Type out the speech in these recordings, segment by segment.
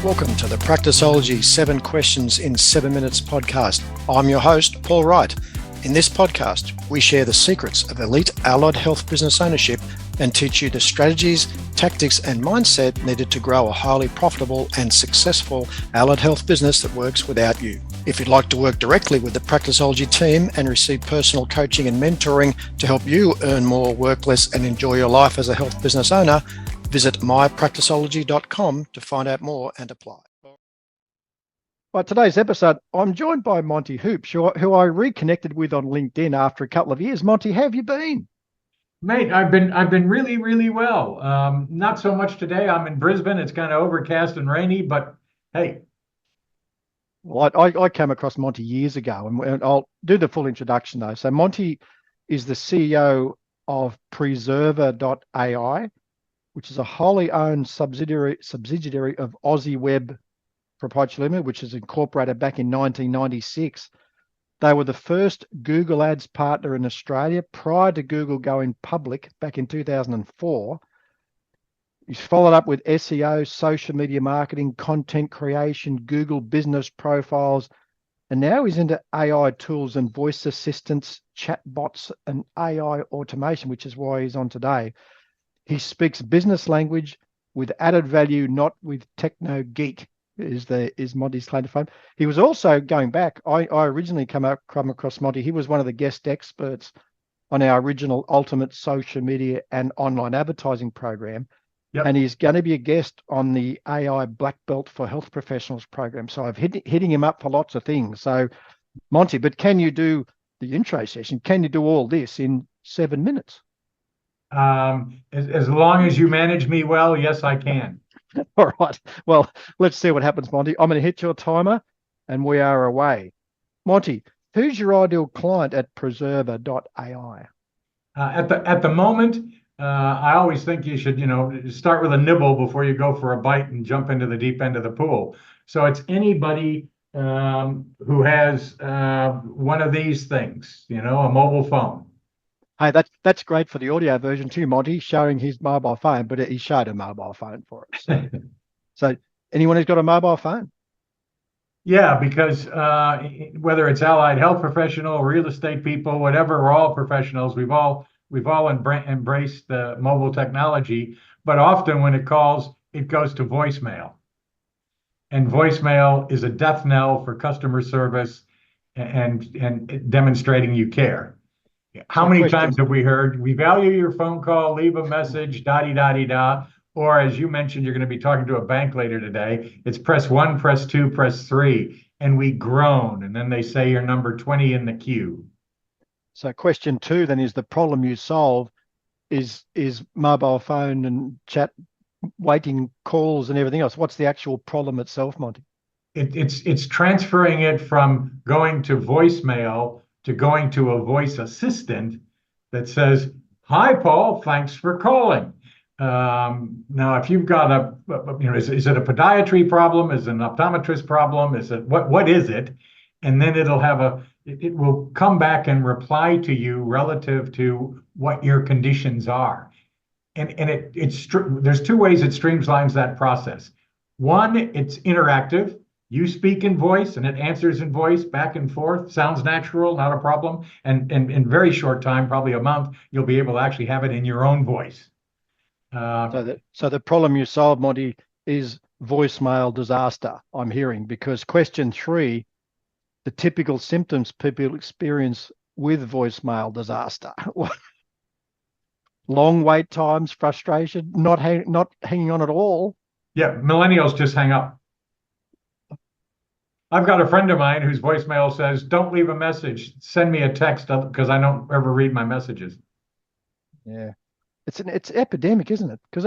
Welcome to the Practiceology 7 Questions in 7 Minutes podcast. I'm your host, Paul Wright. In this podcast, we share the secrets of elite allied health business ownership and teach you the strategies, tactics, and mindset needed to grow a highly profitable and successful allied health business that works without you. If you'd like to work directly with the Practiceology team and receive personal coaching and mentoring to help you earn more, work less, and enjoy your life as a health business owner, visit mypracticeology.com to find out more and apply. Well, today's episode, I'm joined by Monty Hoops, who I reconnected with on LinkedIn after a couple of years. Monty, how have you been? Mate, I've been really, really well. Not so much today. I'm in Brisbane. It's kind of overcast and rainy, but hey. Well, I came across Monty years ago, and I'll do the full introduction though. So Monty is the CEO of Preserver.ai, which is a wholly owned subsidiary of Aussie Web Proprietary Limited, which is incorporated back in 1996. They were the first Google Ads partner in Australia prior to Google going public back in 2004. He's followed up with SEO, social media marketing, content creation, Google business profiles, and now he's into AI tools and voice assistants, chatbots, and AI automation, which is why he's on today. He speaks business language with added value, not with techno geek, is Monty's claim to fame. He was also, going back, I originally come across Monty. He was one of the guest experts on our original Ultimate Social Media and Online Advertising program. Yep. And he's going to be a guest on the AI Black Belt for Health Professionals program. So I've hitting him up for lots of things. So Monty, but can you do the intro session? Can you do all this in 7 minutes? As long as you manage me well, yes, I can. All right. Well, let's see what happens, Monty. I'm going to hit your timer and we are away. Monty, who's your ideal client at Preserver.ai? At the moment, I always think you should, start with a nibble before you go for a bite and jump into the deep end of the pool. So it's anybody who has one of these things, a mobile phone. Hey, that's great for the audio version too, Monty, showing his mobile phone, but he showed a mobile phone for us. So anyone who's got a mobile phone? Yeah, because whether it's allied health professional, real estate people, whatever, we're all professionals. We've all embraced the mobile technology, but often when it calls, it goes to voicemail. And voicemail is a death knell for customer service and demonstrating you care. How many times have we heard, we value your phone call, leave a message, da-di-da-di-da, or as you mentioned, you're going to be talking to a bank later today, it's press 1, press 2, press 3, and we groan, and then they say you're number 20 in the queue. So question 2 then is the problem you solve is mobile phone and chat, waiting calls and everything else. What's the actual problem itself, Monty? It's transferring it from going to voicemail to going to a voice assistant that says, "Hi, Paul, thanks for calling." Now, if you've got is it a podiatry problem? Is it an optometrist problem? Is it what is it? And then it will come back and reply to you relative to what your conditions are. And there's 2 ways it streamlines that process. One, it's interactive. You speak in voice and it answers in voice back and forth. Sounds natural, not a problem. And in very short time, probably a month, you'll be able to actually have it in your own voice. So the problem you solve, Monty, is voicemail disaster, I'm hearing, because question 3, the typical symptoms people experience with voicemail disaster. Long wait times, frustration, not hanging on at all. Yeah, millennials just hang up. I've got a friend of mine whose voicemail says, "Don't leave a message, send me a text," because I don't ever read my messages. Yeah, it's epidemic, isn't it? Because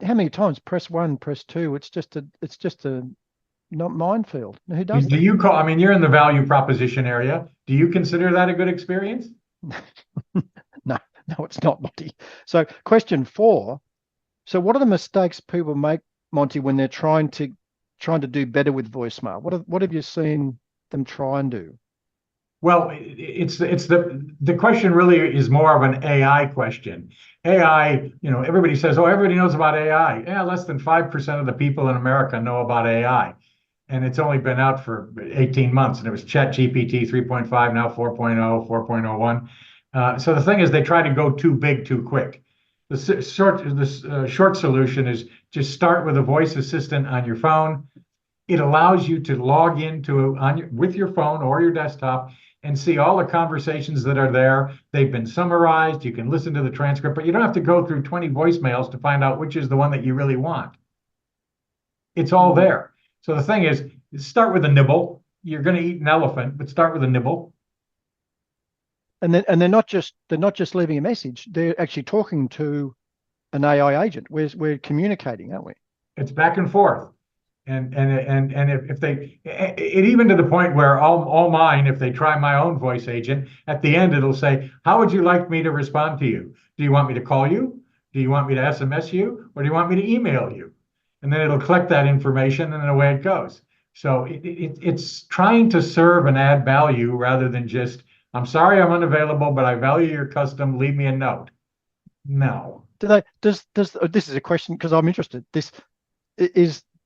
how many times press 1, press 2? It's just a not minefield. Who does? Do you call? I mean, you're in the value proposition area. Do you consider that a good experience? No, it's not, Monty. So question 4. So what are the mistakes people make, Monty, when they're trying to do better with voicemail? What have you seen them try and do? Well, it's the question really is more of an AI question. AI, everybody says, oh, everybody knows about AI. Yeah, less than 5% of the people in America know about AI. And it's only been out for 18 months. And it was ChatGPT 3.5, now 4.0, 4.01. So the thing is, they try to go too big too quick. The short solution is just start with a voice assistant on your phone. It allows you to log into with your phone or your desktop and see all the conversations that are there. They've been summarized. You can listen to the transcript, but you don't have to go through 20 voicemails to find out which is the one that you really want. It's all there. So the thing is, start with a nibble. You're going to eat an elephant, but start with a nibble. And they're not just leaving a message. They're actually talking to an AI agent. We're communicating, aren't we? It's back and forth. And if they even to the point where all mine, if they try my own voice agent, at the end it'll say, how would you like me to respond to you? Do you want me to call you? Do you want me to SMS you? Or do you want me to email you? And then it'll collect that information and then away it goes. So it's trying to serve and add value rather than just, I'm sorry I'm unavailable, but I value your custom. Leave me a note. No. This is a question because I'm interested.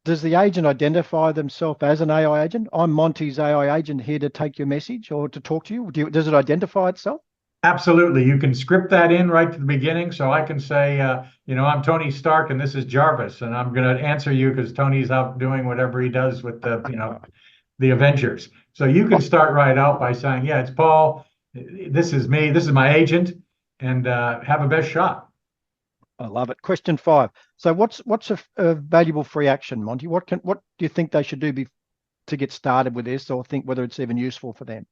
Does the agent identify themselves as an AI agent? I'm Monty's AI agent here to take your message or to talk to you. Does it identify itself? Absolutely. You can script that in right to the beginning. So I can say, I'm Tony Stark and this is Jarvis, and I'm going to answer you because Tony's out doing whatever he does with the Avengers. So you can start right out by saying, yeah, it's Paul. This is me. This is my agent, and have a best shot. I love it. Question 5. So what's a valuable free action, Monty? What do you think they should do to get started with this, or think whether it's even useful for them?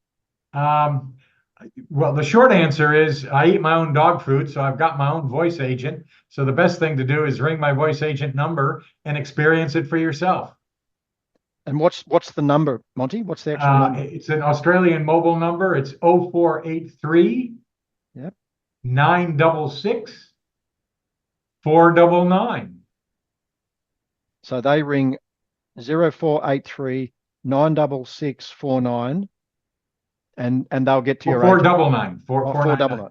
Well, the short answer is I eat my own dog food, so I've got my own voice agent. So the best thing to do is ring my voice agent number and experience it for yourself. And what's the number, Monty? What's the actual number? It's an Australian mobile number. It's 0483 966 499. So they ring 0483 966 49, and they'll get to your 499. 499.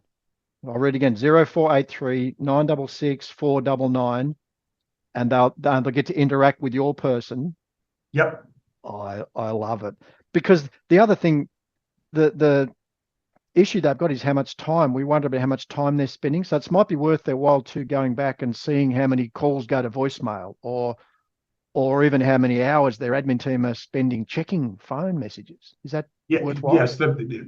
I'll read again: 0483 966 499, and they'll get to interact with your person. Yep. I love it, because the other thing, the issue they've got is how much time. We wonder about how much time they're spending. So it might be worth their while too, going back and seeing how many calls go to voicemail, or even how many hours their admin team are spending checking phone messages. Is that worthwhile? Yes.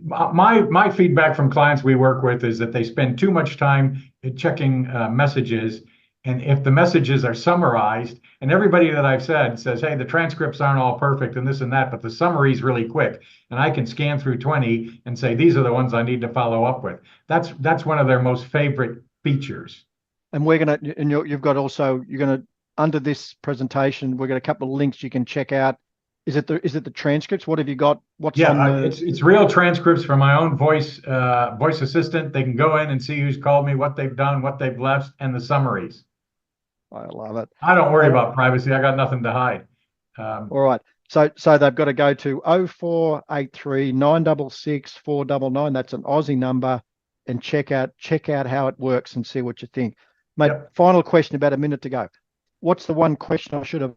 My feedback from clients we work with is that they spend too much time checking messages. And if the messages are summarized, and everybody that I've said says, hey, the transcripts aren't all perfect and this and that, but the summary is really quick, and I can scan through 20 and say, these are the ones I need to follow up with. That's one of their most favorite features. And you've got under this presentation, we've got a couple of links you can check out. Is it the transcripts? What have you got? It's real transcripts from my own voice assistant. They can go in and see who's called me, what they've done, what they've left, and the summaries. I love it. I don't worry about privacy. I got nothing to hide. All right. So they've got to go to 0483 966 499. That's an Aussie number, and check out how it works and see what you think. Mate, Final question, about a minute to go. What's the one question I should have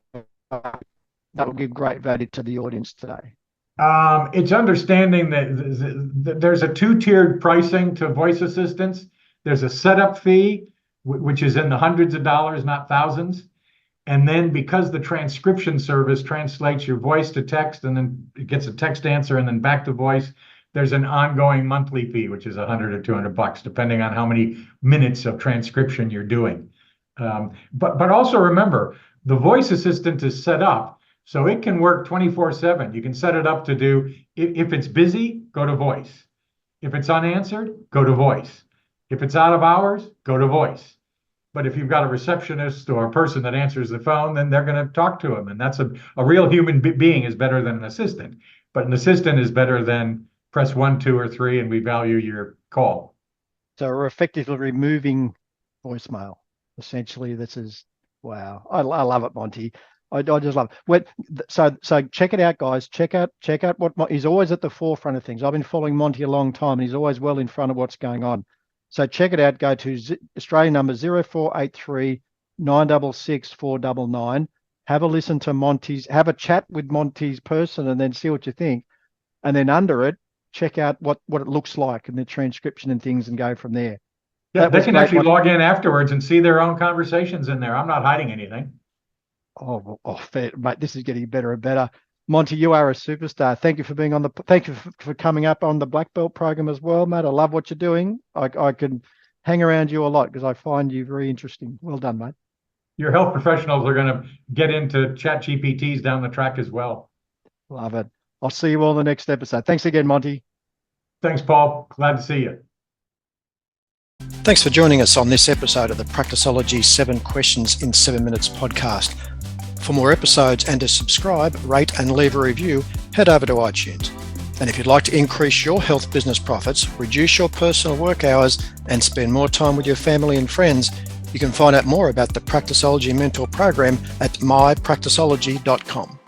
that will give great value to the audience today? It's understanding that there's a 2-tiered pricing to voice assistants. There's a setup fee, which is in the hundreds of dollars, not thousands. And then because the transcription service translates your voice to text and then it gets a text answer and then back to voice, there's an ongoing monthly fee, which is $100 or $200, depending on how many minutes of transcription you're doing. But also remember, the voice assistant is set up so it can work 24/7. You can set it up to do, if it's busy, go to voice. If it's unanswered, go to voice. If it's out of hours, go to voice. But if you've got a receptionist or a person that answers the phone, then they're going to talk to them. And that's a real human being is better than an assistant. But an assistant is better than press 1, 2, or 3, and we value your call. So we're effectively removing voicemail. Essentially, this is, wow. I love it, Monty. I just love it. So check it out, guys. Check out what he's always at the forefront of things. I've been following Monty a long time, and he's always well in front of what's going on. So check it out. Go to Australian number 0483 966 499. Have a listen to Monty's. Have a chat with Monty's person, and then see what you think. And then under it, check out what it looks like and the transcription and things, and go from there. Yeah, they can actually log in afterwards and see their own conversations in there. I'm not hiding anything. Oh, fair, mate. This is getting better and better. Monty, you are a superstar. Thank you for being on the. Thank you for coming up on the Black Belt program as well, mate. I love what you're doing. I can hang around you a lot because I find you very interesting. Well done, mate. Your health professionals are going to get into chat GPTs down the track as well. Love it. I'll see you all in the next episode. Thanks again, Monty. Thanks, Paul. Glad to see you. Thanks for joining us on this episode of the Practiceology 7 Questions in 7 Minutes podcast. For more episodes and to subscribe, rate and leave a review, head over to iTunes. And if you'd like to increase your health business profits, reduce your personal work hours, and spend more time with your family and friends, you can find out more about the Practiceology Mentor Program at mypracticeology.com.